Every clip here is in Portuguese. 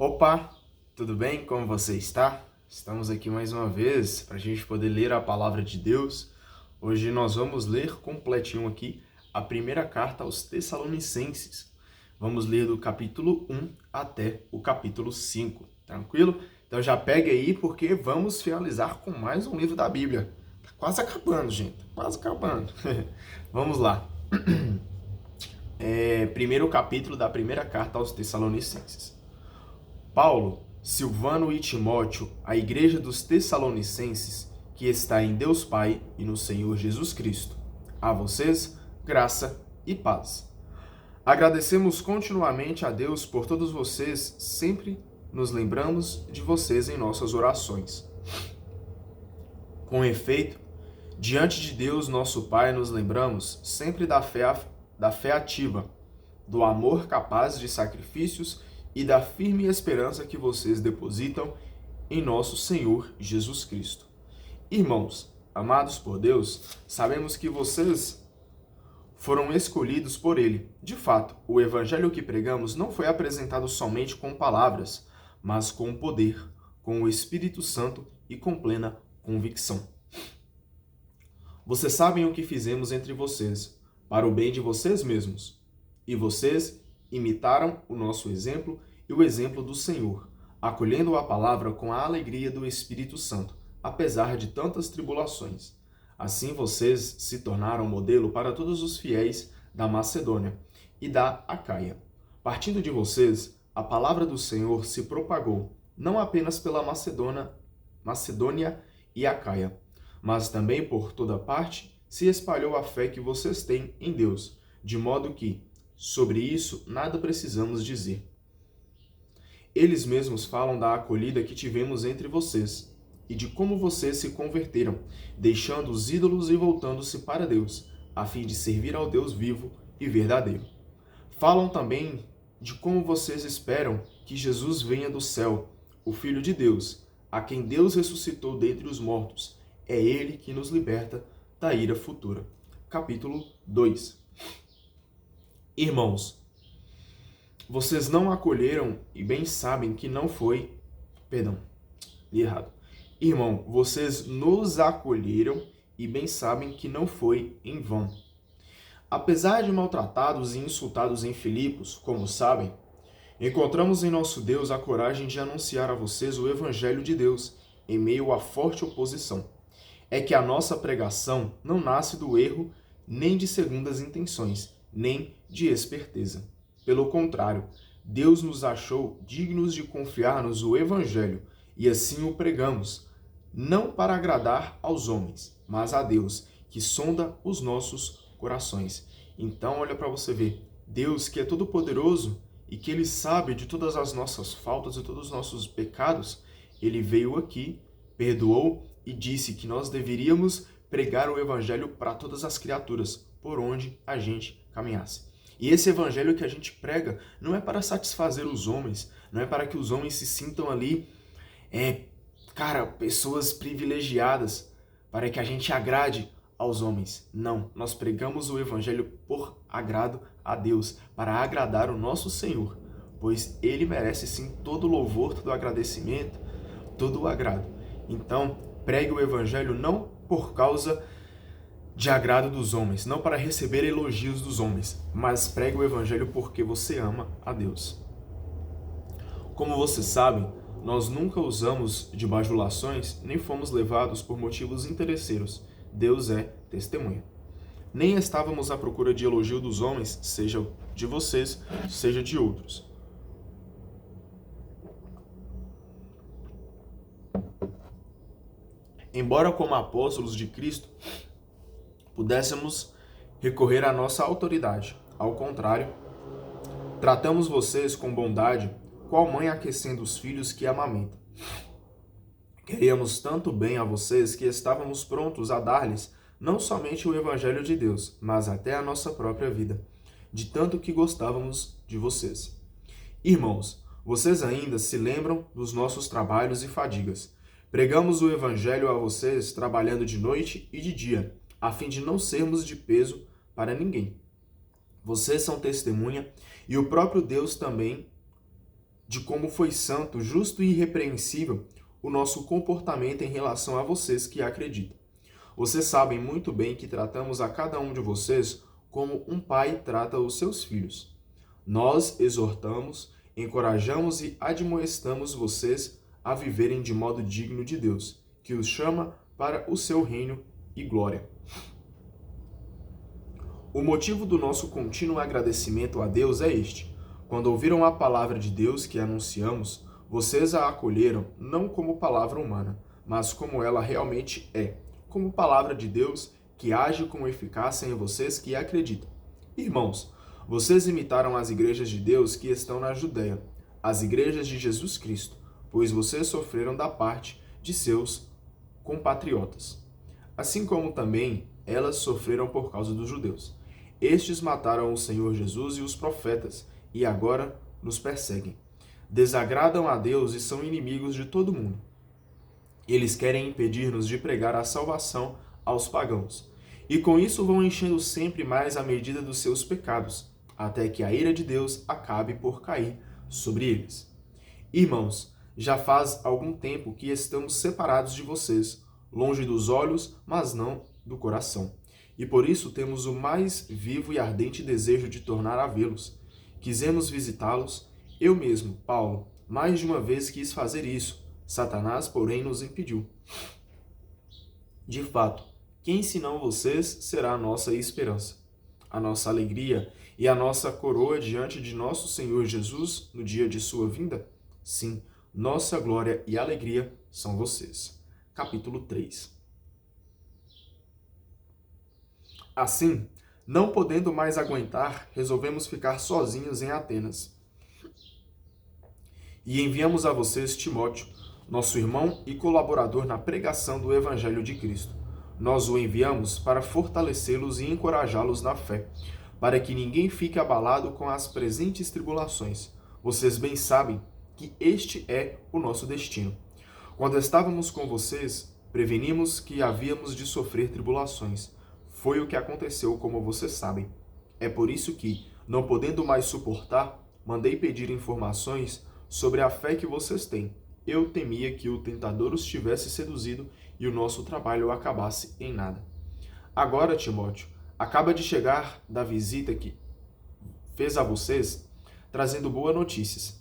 Opa, tudo bem? Como você está? Estamos aqui mais uma vez para a gente poder ler a palavra de Deus. Hoje nós vamos ler completinho aqui a primeira carta aos Tessalonicenses. Vamos ler do capítulo 1 até o capítulo 5, tranquilo? Então já pegue aí porque vamos finalizar com mais um livro da Bíblia. Tá quase acabando, gente, quase acabando. Vamos lá. Primeiro capítulo da primeira carta aos Tessalonicenses. Paulo, Silvano e Timóteo, a igreja dos Tessalonicenses, que está em Deus Pai e no Senhor Jesus Cristo. A vocês, graça e paz. Agradecemos continuamente a Deus por todos vocês, sempre nos lembramos de vocês em nossas orações. Com efeito, diante de Deus, nosso Pai, nos lembramos sempre da fé ativa, do amor capaz de sacrifícios e da firme esperança que vocês depositam em nosso Senhor Jesus Cristo. Irmãos, amados por Deus, sabemos que vocês foram escolhidos por Ele. De fato, o evangelho que pregamos não foi apresentado somente com palavras, mas com poder, com o Espírito Santo e com plena convicção. Vocês sabem o que fizemos entre vocês, para o bem de vocês mesmos. E vocês imitaram o nosso exemplo e o exemplo do Senhor, acolhendo a palavra com a alegria do Espírito Santo, apesar de tantas tribulações. Assim vocês se tornaram modelo para todos os fiéis da Macedônia e da Acaia. Partindo de vocês, a palavra do Senhor se propagou, não apenas pela Macedônia e Acaia, mas também por toda parte se espalhou a fé que vocês têm em Deus, de modo que, sobre isso, nada precisamos dizer. Eles mesmos falam da acolhida que tivemos entre vocês e de como vocês se converteram, deixando os ídolos e voltando-se para Deus, a fim de servir ao Deus vivo e verdadeiro. Falam também de como vocês esperam que Jesus venha do céu, o Filho de Deus, a quem Deus ressuscitou dentre os mortos. É Ele que nos liberta da ira futura. Capítulo 2. Irmãos, vocês não acolheram e bem sabem que não foi... li errado. Irmão, vocês nos acolheram e bem sabem que não foi em vão. Apesar de maltratados e insultados em Filipos, como sabem, encontramos em nosso Deus a coragem de anunciar a vocês o Evangelho de Deus, em meio à forte oposição. É que a nossa pregação não nasce do erro, nem de segundas intenções, nem de esperteza. Pelo contrário, Deus nos achou dignos de confiar-nos o Evangelho, e assim o pregamos, não para agradar aos homens, mas a Deus, que sonda os nossos corações. Então, olha para você ver, Deus que é todo-poderoso e que Ele sabe de todas as nossas faltas e todos os nossos pecados, Ele veio aqui, perdoou e disse que nós deveríamos pregar o Evangelho para todas as criaturas, por onde a gente caminhasse. E esse evangelho que a gente prega não é para satisfazer os homens, não é para que os homens se sintam ali, pessoas privilegiadas, para que a gente agrade aos homens. Não, nós pregamos o evangelho por agrado a Deus, para agradar o nosso Senhor, pois Ele merece sim todo o louvor, todo o agradecimento, todo o agrado. Então, pregue o evangelho não por causa de agrado dos homens, não para receber elogios dos homens, mas pregue o evangelho porque você ama a Deus. Como vocês sabem, nós nunca usamos de bajulações, nem fomos levados por motivos interesseiros. Deus é testemunha. Nem estávamos à procura de elogio dos homens, seja de vocês, seja de outros. Embora como apóstolos de Cristo, pudéssemos recorrer à nossa autoridade. Ao contrário, tratamos vocês com bondade, qual mãe aquecendo os filhos que amamenta. Queríamos tanto bem a vocês que estávamos prontos a dar-lhes não somente o Evangelho de Deus, mas até a nossa própria vida, de tanto que gostávamos de vocês. Irmãos, vocês ainda se lembram dos nossos trabalhos e fadigas. Pregamos o Evangelho a vocês trabalhando de noite e de dia, a fim de não sermos de peso para ninguém. Vocês são testemunha e o próprio Deus também de como foi santo, justo e irrepreensível o nosso comportamento em relação a vocês que acreditam. Vocês sabem muito bem que tratamos a cada um de vocês como um pai trata os seus filhos. Nós exortamos, encorajamos e admoestamos vocês a viverem de modo digno de Deus, que os chama para o seu reino e glória. O motivo do nosso contínuo agradecimento a Deus é este. Quando ouviram a palavra de Deus que anunciamos, vocês a acolheram não como palavra humana, mas como ela realmente é, como palavra de Deus que age com eficácia em vocês que acreditam. Irmãos, vocês imitaram as igrejas de Deus que estão na Judéia, as igrejas de Jesus Cristo, pois vocês sofreram da parte de seus compatriotas, assim como também elas sofreram por causa dos judeus. Estes mataram o Senhor Jesus e os profetas, e agora nos perseguem. Desagradam a Deus e são inimigos de todo mundo. Eles querem impedir-nos de pregar a salvação aos pagãos. E com isso vão enchendo sempre mais a medida dos seus pecados, até que a ira de Deus acabe por cair sobre eles. Irmãos, já faz algum tempo que estamos separados de vocês, longe dos olhos, mas não do coração. E por isso temos o mais vivo e ardente desejo de tornar a vê-los. Quisemos visitá-los, eu mesmo, Paulo, mais de uma vez quis fazer isso. Satanás, porém, nos impediu. De fato, quem senão vocês será a nossa esperança, a nossa alegria e a nossa coroa diante de nosso Senhor Jesus no dia de sua vinda? Sim, nossa glória e alegria são vocês. Capítulo 3. Assim, não podendo mais aguentar, resolvemos ficar sozinhos em Atenas. E enviamos a vocês Timóteo, nosso irmão e colaborador na pregação do Evangelho de Cristo. Nós o enviamos para fortalecê-los e encorajá-los na fé, para que ninguém fique abalado com as presentes tribulações. Vocês bem sabem que este é o nosso destino. Quando estávamos com vocês, prevenimos que havíamos de sofrer tribulações. Foi o que aconteceu, como vocês sabem. É por isso que, não podendo mais suportar, mandei pedir informações sobre a fé que vocês têm. Eu temia que o tentador os tivesse seduzido e o nosso trabalho acabasse em nada. Agora, Timóteo, acaba de chegar da visita que fez a vocês, trazendo boas notícias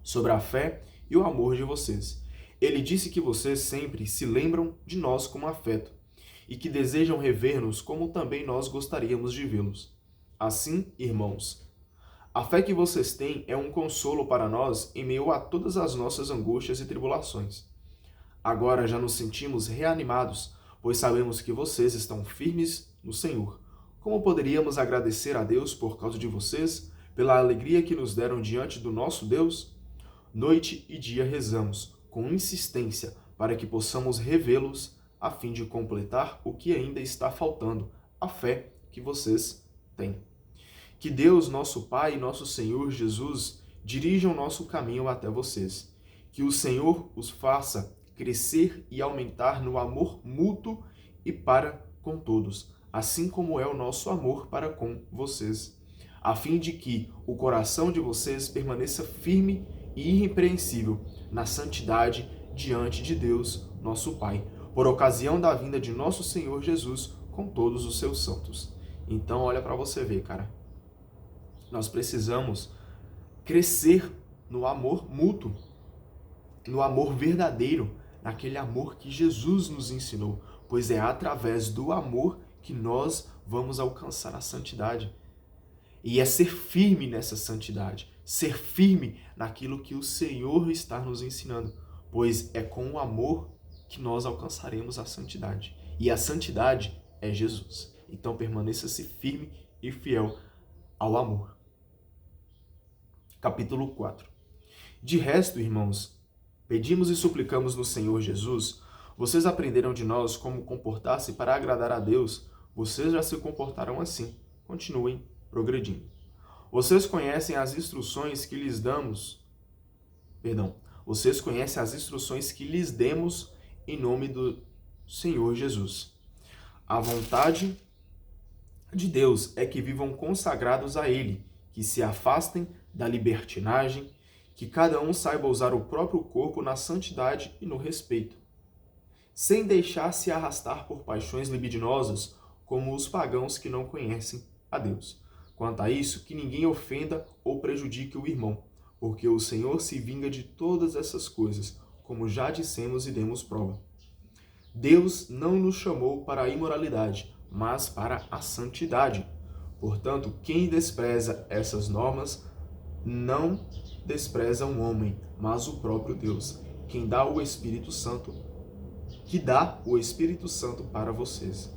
sobre a fé e o amor de vocês. Ele disse que vocês sempre se lembram de nós com afeto e que desejam rever-nos como também nós gostaríamos de vê-los. Assim, irmãos, a fé que vocês têm é um consolo para nós em meio a todas as nossas angústias e tribulações. Agora já nos sentimos reanimados, pois sabemos que vocês estão firmes no Senhor. Como poderíamos agradecer a Deus por causa de vocês, pela alegria que nos deram diante do nosso Deus? Noite e dia rezamos, com insistência, para que possamos revê-los, a fim de completar o que ainda está faltando, a fé que vocês têm. Que Deus, nosso Pai e nosso Senhor Jesus, dirijam nosso caminho até vocês. Que o Senhor os faça crescer e aumentar no amor mútuo e para com todos, assim como é o nosso amor para com vocês, a fim de que o coração de vocês permaneça firme e irrepreensível na santidade diante de Deus, nosso Pai, por ocasião da vinda de nosso Senhor Jesus com todos os seus santos. Então, olha para você ver, cara. Nós precisamos crescer no amor mútuo, no amor verdadeiro, naquele amor que Jesus nos ensinou, pois é através do amor que nós vamos alcançar a santidade. E é ser firme nessa santidade, ser firme naquilo que o Senhor está nos ensinando, pois é com o amor que nós alcançaremos a santidade. E a santidade é Jesus. Então permaneça-se firme e fiel ao amor. Capítulo 4. De resto, irmãos, pedimos e suplicamos no Senhor Jesus, vocês aprenderam de nós como comportar-se para agradar a Deus, vocês já se comportaram assim. Continuem progredindo. Vocês conhecem as instruções que lhes damos, vocês conhecem as instruções que lhes demos em nome do Senhor Jesus. A vontade de Deus é que vivam consagrados a Ele, que se afastem da libertinagem, que cada um saiba usar o próprio corpo na santidade e no respeito, sem deixar-se arrastar por paixões libidinosas, como os pagãos que não conhecem a Deus. Quanto a isso, que ninguém ofenda ou prejudique o irmão, porque o Senhor se vinga de todas essas coisas, como já dissemos e demos prova. Deus não nos chamou para a imoralidade, mas para a santidade. Portanto, quem despreza essas normas não despreza um homem, mas o próprio Deus, quem dá o Espírito Santo, que dá o Espírito Santo para vocês.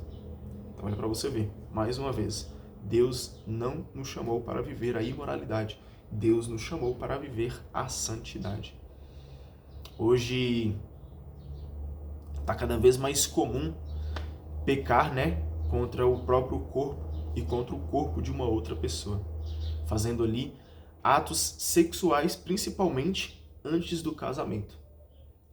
Então olha para você ver, mais uma vez, Deus não nos chamou para viver a imoralidade, Deus nos chamou para viver a santidade. Hoje está cada vez mais comum pecar, contra o próprio corpo e contra o corpo de uma outra pessoa, fazendo ali atos sexuais, principalmente antes do casamento.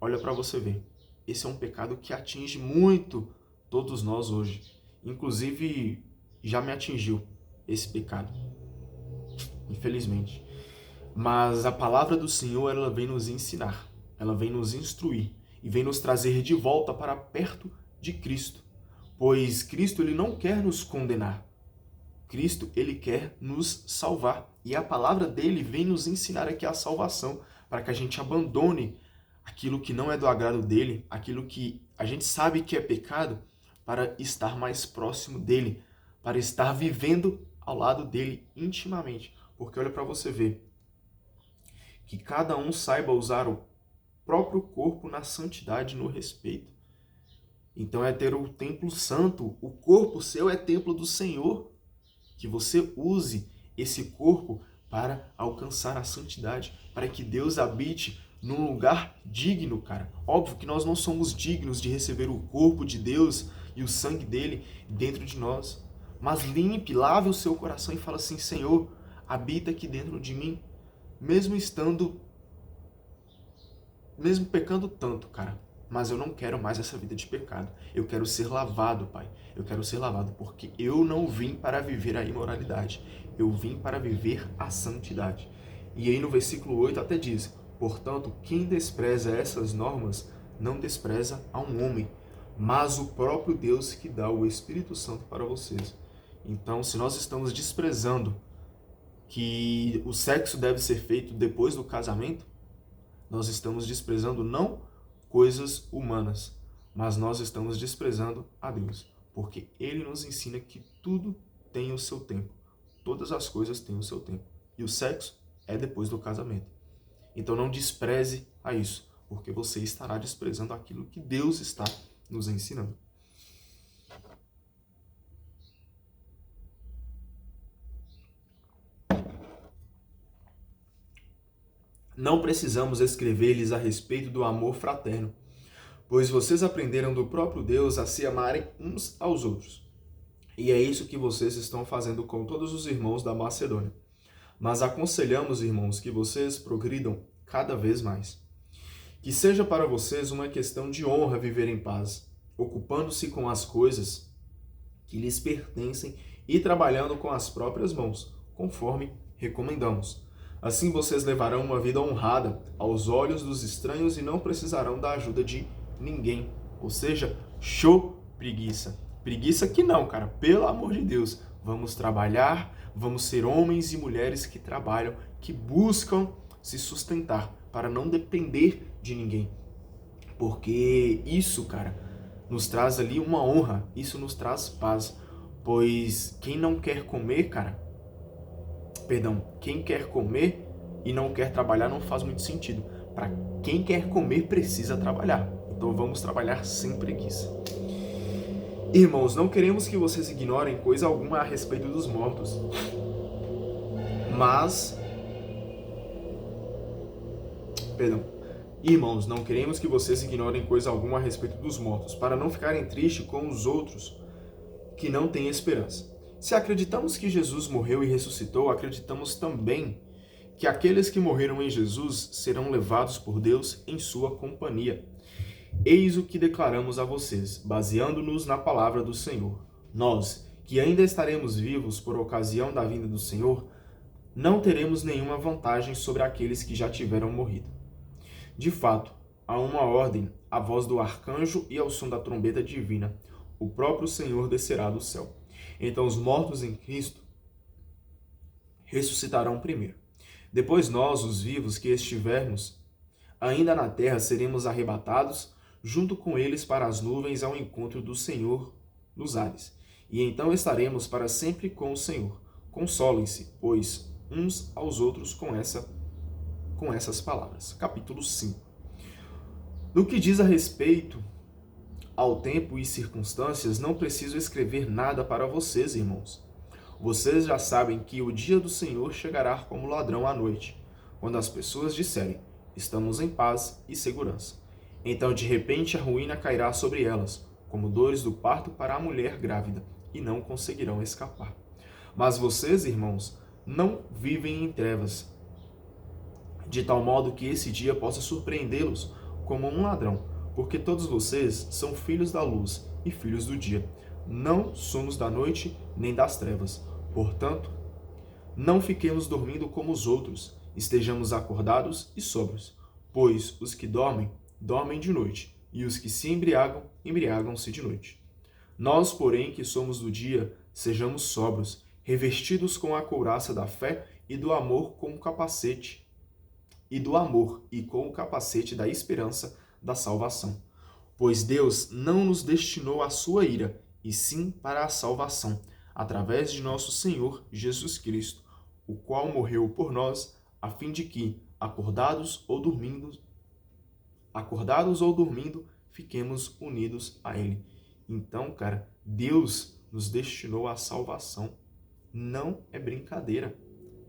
Olha para você ver, esse é um pecado que atinge muito todos nós hoje. Inclusive, já me atingiu esse pecado, infelizmente. Mas a palavra do Senhor, ela vem nos ensinar, ela vem nos instruir e vem nos trazer de volta para perto de Cristo. Pois Cristo, ele não quer nos condenar. Cristo, ele quer nos salvar. E a palavra dele vem nos ensinar aqui a salvação, para que a gente abandone aquilo que não é do agrado dele, aquilo que a gente sabe que é pecado, para estar mais próximo dele, para estar vivendo ao lado dele intimamente. Porque olha para você ver, que cada um saiba usar o próprio corpo na santidade e no respeito. Então é ter o templo santo, o corpo seu é templo do Senhor, que você use esse corpo para alcançar a santidade, para que Deus habite num lugar digno, cara. Óbvio que nós não somos dignos de receber o corpo de Deus e o sangue dele dentro de nós, mas limpe, lave o seu coração e fala assim: Senhor, habita aqui dentro de mim, mesmo pecando tanto, cara. Mas eu não quero mais essa vida de pecado. Eu quero ser lavado, Pai. Eu quero ser lavado porque eu não vim para viver a imoralidade. Eu vim para viver a santidade. E aí no versículo 8 até diz: portanto, quem despreza essas normas não despreza a um homem, mas o próprio Deus que dá o Espírito Santo para vocês. Então, se nós estamos desprezando que o sexo deve ser feito depois do casamento, nós estamos desprezando não coisas humanas, mas nós estamos desprezando a Deus, porque Ele nos ensina que tudo tem o seu tempo, todas as coisas têm o seu tempo, e o sexo é depois do casamento. Então não despreze a isso, porque você estará desprezando aquilo que Deus está nos ensinando. Não precisamos escrever-lhes a respeito do amor fraterno, pois vocês aprenderam do próprio Deus a se amarem uns aos outros. E é isso que vocês estão fazendo com todos os irmãos da Macedônia. Mas aconselhamos, irmãos, que vocês progridam cada vez mais. Que seja para vocês uma questão de honra viver em paz, ocupando-se com as coisas que lhes pertencem e trabalhando com as próprias mãos, conforme recomendamos. Assim vocês levarão uma vida honrada aos olhos dos estranhos e não precisarão da ajuda de ninguém. Ou seja, show preguiça. Preguiça que não, cara. Pelo amor de Deus. Vamos trabalhar, vamos ser homens e mulheres que trabalham, que buscam se sustentar para não depender de ninguém. Porque isso, cara, nos traz ali uma honra. Isso nos traz paz. Pois quem não quer comer, cara, quem quer comer e não quer trabalhar não faz muito sentido. Para quem quer comer, precisa trabalhar. Então vamos trabalhar sem preguiça. Irmãos, não queremos que vocês ignorem coisa alguma a respeito dos mortos. Irmãos, não queremos que vocês ignorem coisa alguma a respeito dos mortos, para não ficarem tristes com os outros que não têm esperança. Se acreditamos que Jesus morreu e ressuscitou, acreditamos também que aqueles que morreram em Jesus serão levados por Deus em sua companhia. Eis o que declaramos a vocês, baseando-nos na palavra do Senhor. Nós, que ainda estaremos vivos por ocasião da vinda do Senhor, não teremos nenhuma vantagem sobre aqueles que já tiveram morrido. De fato, há uma ordem, a voz do arcanjo e ao som da trombeta divina, o próprio Senhor descerá do céu. Então os mortos em Cristo ressuscitarão primeiro. Depois nós, os vivos que estivermos ainda na terra, seremos arrebatados junto com eles para as nuvens ao encontro do Senhor nos ares. E então estaremos para sempre com o Senhor. Consolem-se, pois, uns aos outros com essas palavras. Capítulo 5. No que diz a respeito ao tempo e circunstâncias, não preciso escrever nada para vocês, irmãos. Vocês já sabem que o dia do Senhor chegará como ladrão à noite, quando as pessoas disserem, estamos em paz e segurança. Então, de repente, a ruína cairá sobre elas, como dores do parto para a mulher grávida, e não conseguirão escapar. Mas vocês, irmãos, não vivem em trevas, de tal modo que esse dia possa surpreendê-los como um ladrão, porque todos vocês são filhos da luz e filhos do dia. Não somos da noite nem das trevas. Portanto, não fiquemos dormindo como os outros, estejamos acordados e sóbrios, pois os que dormem, dormem de noite, e os que se embriagam, embriagam-se de noite. Nós, porém, que somos do dia, sejamos sóbrios, revestidos com a couraça da fé e do amor com o capacete, da esperança da salvação. Pois Deus não nos destinou à sua ira, e sim para a salvação, através de nosso Senhor Jesus Cristo, o qual morreu por nós, a fim de que, acordados ou dormindo, fiquemos unidos a Ele. Então, cara, Deus nos destinou à salvação. Não é brincadeira.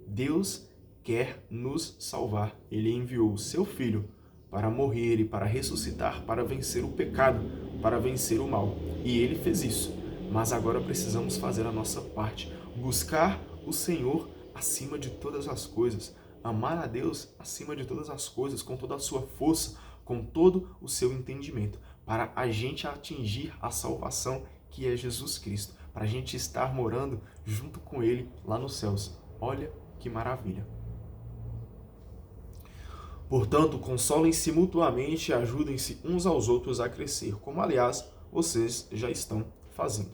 Deus quer nos salvar. Ele enviou o seu Filho para morrer e para ressuscitar, para vencer o pecado, para vencer o mal. E Ele fez isso. Mas agora precisamos fazer a nossa parte. Buscar o Senhor acima de todas as coisas. Amar a Deus acima de todas as coisas, com toda a sua força, com todo o seu entendimento, para a gente atingir a salvação que é Jesus Cristo, para a gente estar morando junto com Ele lá nos céus. Olha que maravilha! Portanto, consolem-se mutuamente e ajudem-se uns aos outros a crescer, como aliás vocês já estão fazendo.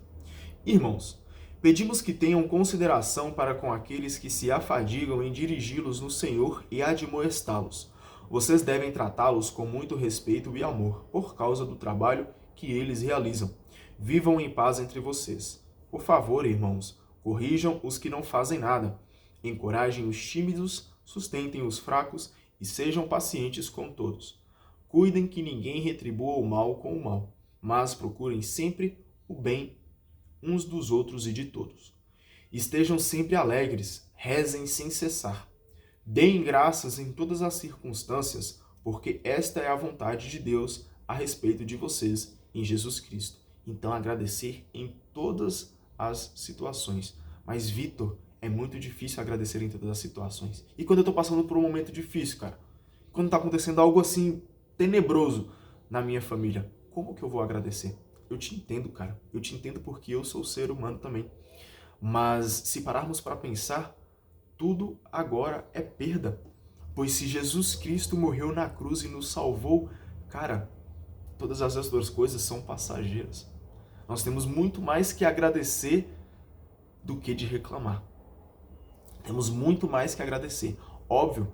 Irmãos, pedimos que tenham consideração para com aqueles que se afadigam em dirigi-los no Senhor e admoestá-los. Vocês devem tratá-los com muito respeito e amor, por causa do trabalho que eles realizam. Vivam em paz entre vocês. Por favor, irmãos, corrijam os que não fazem nada. Encorajem os tímidos, sustentem os fracos e sejam pacientes com todos. Cuidem que ninguém retribua o mal com o mal, mas procurem sempre o bem uns dos outros e de todos. Estejam sempre alegres, rezem sem cessar. Deem graças em todas as circunstâncias, porque esta é a vontade de Deus a respeito de vocês em Jesus Cristo. Então, agradecer em todas as situações. Mas, Vitor, é muito difícil agradecer em todas as situações. E quando eu estou passando por um momento difícil, cara? Quando está acontecendo algo assim tenebroso na minha família, como que eu vou agradecer? Eu te entendo, cara. Eu te entendo porque eu sou ser humano também. Mas se pararmos para pensar, tudo agora é perda. Pois se Jesus Cristo morreu na cruz e nos salvou, cara, todas as outras coisas são passageiras. Nós temos muito mais que agradecer do que de reclamar. Temos muito mais que agradecer. Óbvio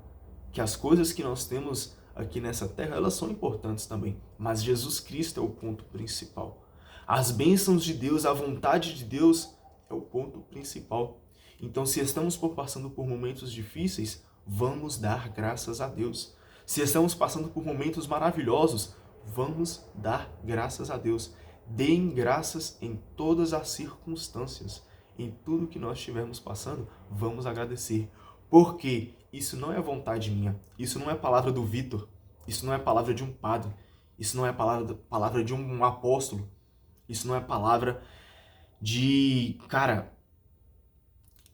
que as coisas que nós temos aqui nessa terra, elas são importantes também. Mas Jesus Cristo é o ponto principal. As bênçãos de Deus, a vontade de Deus é o ponto principal. Então, se estamos passando por momentos difíceis, vamos dar graças a Deus. Se estamos passando por momentos maravilhosos, vamos dar graças a Deus. Deem graças em todas as circunstâncias. Em tudo que nós estivermos passando, vamos agradecer. Porque isso não é vontade minha. Isso não é palavra do Vitor. Isso não é palavra de um padre. Isso não é palavra de um apóstolo. Isso não é palavra de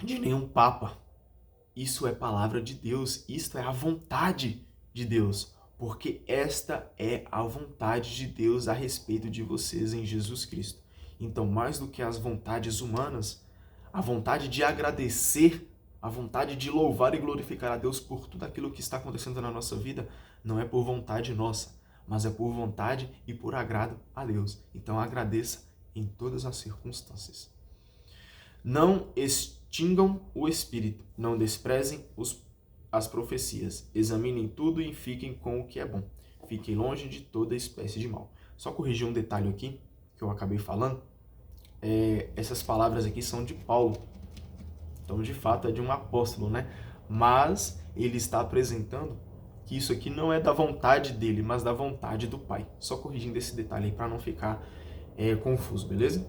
nenhum papa. Isso é palavra de Deus. Isto é a vontade de Deus. Porque esta é a vontade de Deus a respeito de vocês em Jesus Cristo. Então, mais do que as vontades humanas, a vontade de agradecer A vontade de louvar e glorificar a Deus por tudo aquilo que está acontecendo na nossa vida não é por vontade nossa, mas é por vontade e por agrado a Deus. Então agradeça em todas as circunstâncias. Não extingam o espírito, não desprezem as profecias. Examinem tudo e fiquem com o que é bom. Fiquem longe de toda espécie de mal. Só corrigir um detalhe aqui, que eu acabei falando. Essas palavras aqui são de Paulo. Então, de fato, é de um apóstolo, né? Mas ele está apresentando que isso aqui não é da vontade dele, mas da vontade do Pai. Só corrigindo esse detalhe aí para não ficar confuso, beleza?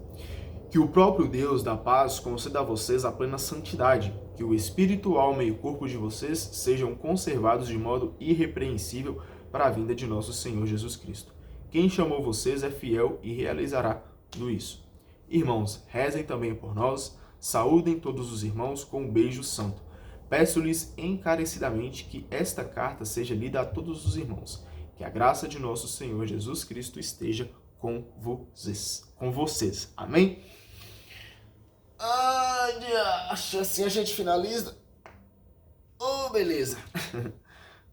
Que o próprio Deus da paz conceda a vocês a plena santidade, que o espírito, alma e corpo de vocês sejam conservados de modo irrepreensível para a vinda de nosso Senhor Jesus Cristo. Quem chamou vocês é fiel e realizará tudo isso. Irmãos, rezem também por nós, saúdem todos os irmãos com um beijo santo. Peço-lhes encarecidamente que esta carta seja lida a todos os irmãos. Que a graça de nosso Senhor Jesus Cristo esteja com vocês. Amém? Assim a gente finaliza. Beleza.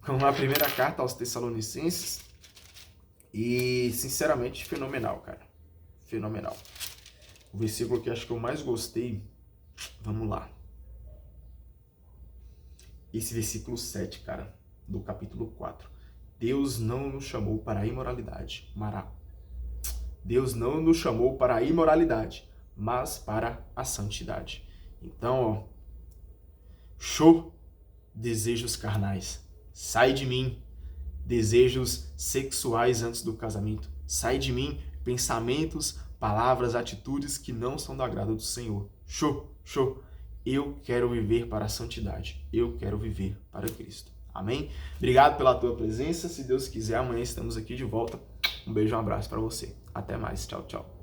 Com a primeira carta aos Tessalonicenses. E, sinceramente, fenomenal, cara. Fenomenal. O versículo que acho que eu mais gostei, vamos lá. Esse versículo 7, cara, do capítulo 4. Deus não nos chamou para a imoralidade. Deus não nos chamou para a imoralidade, mas para a santidade. Então, show, desejos carnais. Sai de mim, desejos sexuais antes do casamento. Sai de mim, pensamentos, palavras, atitudes que não são do agrado do Senhor. Show. Eu quero viver para a santidade. Eu quero viver para Cristo. Amém? Obrigado pela tua presença. Se Deus quiser, amanhã estamos aqui de volta. Um beijo, um abraço para você. Até mais. Tchau, tchau.